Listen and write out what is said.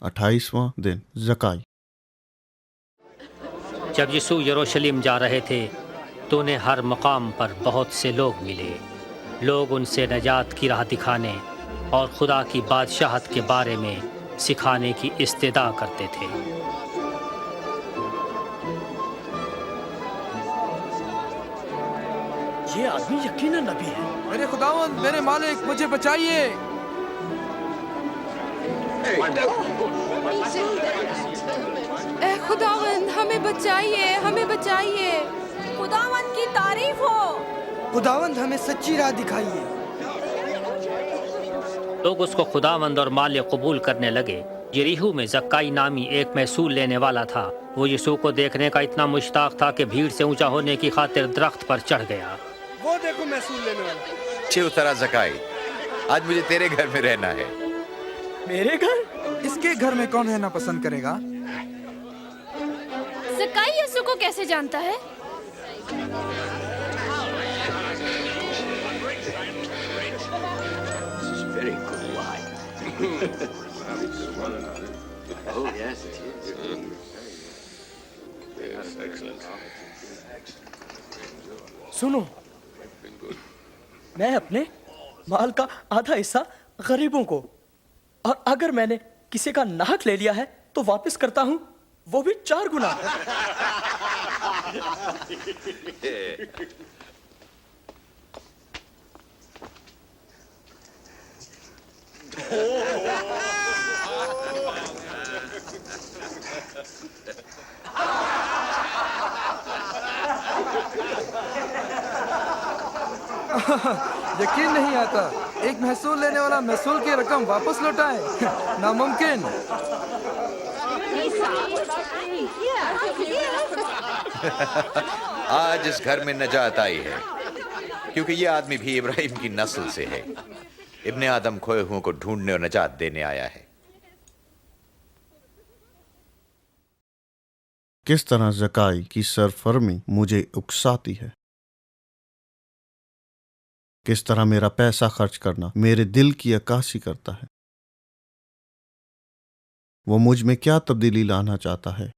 28वां दिन ज़काई। जब यीशु यरूशलेम जा रहे थे तो उन्हें हर मकाम पर बहुत से लोग मिले। लोग उनसे नजात की राह दिखाने और खुदा की बादशाहत के बारे में सिखाने की इस्तेदा करते थे। ये आदमी यकीनन नबी है। मेरे खुदावंद, मेरे मालिक, मुझे बचाइए। ए खुदावंद, हमें बचाइए, हमें बचाइए। खुदावंद की तारीफ हो। खुदावंद, हमें सच्ची राह दिखाइए। लोग उसको खुदावंद और मालिक कबूल करने लगे। यरीहो में ज़क्काई नामी एक महसूल लेने वाला था। वो यीशु को देखने का इतना मुश्ताक था कि भीड़ से ऊंचा होने की खातिर दरख्त पर चढ़ गया। वो देखो महसूल लेने वाला। अच्छे उतरा ज़काई, आज मुझे तेरे घर में रहना है। मेरे घर? इसके घर में कौन रहना पसंद करेगा? ज़काई यीशु को कैसे जानता है? सुनो, मैं अपने माल का आधा हिस्सा गरीबों को, और अगर मैंने किसी का नाहक ले लिया है तो वापस करता हूँ, वो भी 4 गुना। यकीन नहीं आता, एक महसूल लेने वाला महसूल की रकम वापस लौटाए। नामुमकिन। आज इस घर में नजात आई है, क्योंकि ये आदमी भी इब्राहिम की नस्ल से है। इब्ने आदम खोए हुओं को ढूंढने और नजात देने आया है। किस तरह ज़काई की सरफरमी मुझे उकसाती है। किस तरह मेरा पैसा खर्च करना मेरे दिल की अक्कासी करता है। वो मुझ में क्या तब्दीली लाना चाहता है